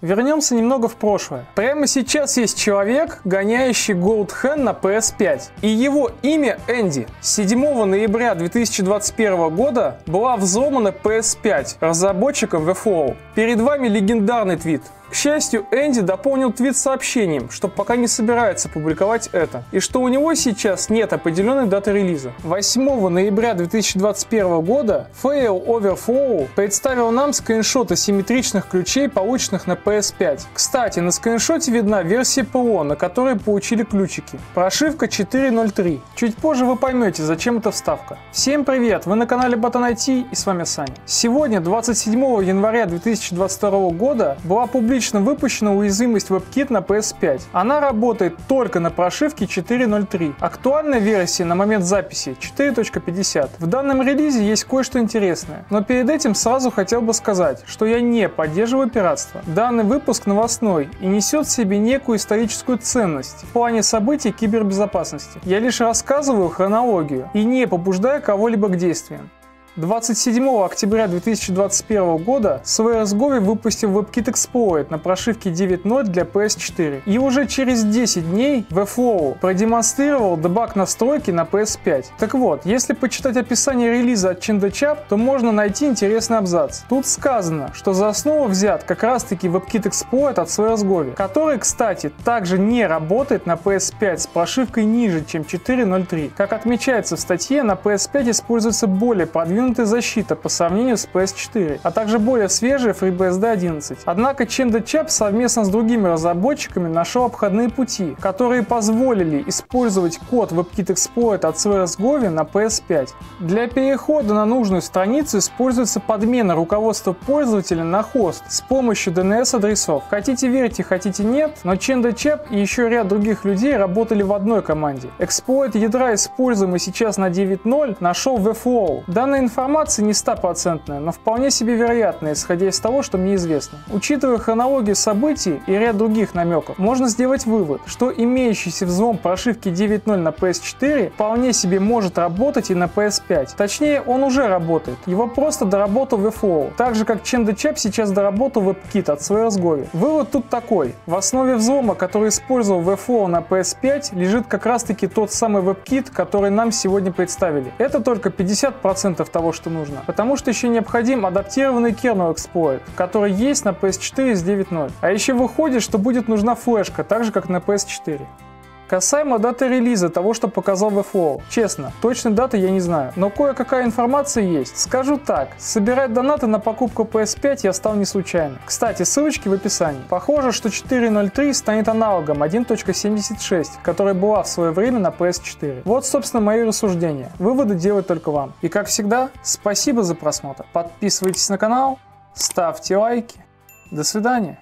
Вернемся немного в прошлое. Прямо сейчас есть человек, гоняющий Gold Hand на PS5. И его имя Энди. 7 ноября 2021 года была взломана PS5 разработчиком VFlow. Перед вами легендарный твит. К счастью, Энди дополнил твит сообщением, что пока не собирается публиковать это, и что у него сейчас нет определенной даты релиза. 8 ноября 2021 года Fail Overflow представил нам скриншоты симметричных ключей, полученных на PS5. Кстати, на скриншоте видна версия ПО, на которой получили ключики. Прошивка 4.0.3. Чуть позже вы поймете, зачем эта вставка. Всем привет, вы на канале Ботан IT и с вами Саня. Сегодня, 27 января 2022 года, была публично выпущена уязвимость WebKit на PS5. Она работает только на прошивке 4.0.3. Актуальная версия на момент записи 4.50. В данном релизе есть кое-что интересное, но перед этим сразу хотел бы сказать, что я не поддерживаю пиратство. Данный выпуск новостной и несет в себе некую историческую ценность в плане событий кибербезопасности. Я лишь рассказываю хронологию и не побуждаю кого-либо к действиям. 27 октября 2021 года CVS выпустил WebKit Exploit на прошивке 9.0 для PS4. И уже через 10 дней VFlow продемонстрировал дебаг настройки на PS5. Так вот, если почитать описание релиза от ChendaChap, то можно найти интересный абзац. Тут сказано, что за основу взят как раз таки WebKit Exploit от CVS, который, кстати, также не работает на PS5 с прошивкой ниже, чем 4.0.3. Как отмечается в статье, на PS5 используется более продвинутая защита по сравнению с PS4, а также более свежая FreeBSD 11. Однако ChendaChap совместно с другими разработчиками нашел обходные пути, которые позволили использовать код WebKit Exploit от CVS на PS5. Для перехода на нужную страницу используется подмена руководства пользователя на хост с помощью DNS-адресов. Хотите верьте, хотите нет, но ChendaChap и еще ряд других людей работали в одной команде. Эксплойт ядра, используемый сейчас на 9.0, нашел VFlow. Данная информация не 100%, но вполне себе вероятная, исходя из того, что мне известно. Учитывая хронологию событий и ряд других намеков, можно сделать вывод, что имеющийся взлом прошивки 9.0 на PS4 вполне себе может работать и на PS5. Точнее, он уже работает. Его просто доработал VFlow. Так же, как ChendaChap сейчас доработал WebKit от CVS. Вывод тут такой. В основе взлома, который использовал VFlow на PS5, лежит как раз таки тот самый WebKit, который нам сегодня представили. Это только 50% того, что нужно, потому что еще необходим адаптированный kernel exploit, который есть на PS4 с 9.0. А еще выходит, что будет нужна флешка, так же как на PS4. Касаемо даты релиза того, что показал VFlow. Честно, точной даты я не знаю, но кое-какая информация есть. Скажу так, собирать донаты на покупку PS5 я стал не случайно. Кстати, ссылочки в описании. Похоже, что 4.0.3 станет аналогом 1.76, которая была в свое время на PS4. Вот, собственно, мои рассуждения. Выводы делать только вам. И как всегда, спасибо за просмотр. Подписывайтесь на канал, ставьте лайки. До свидания.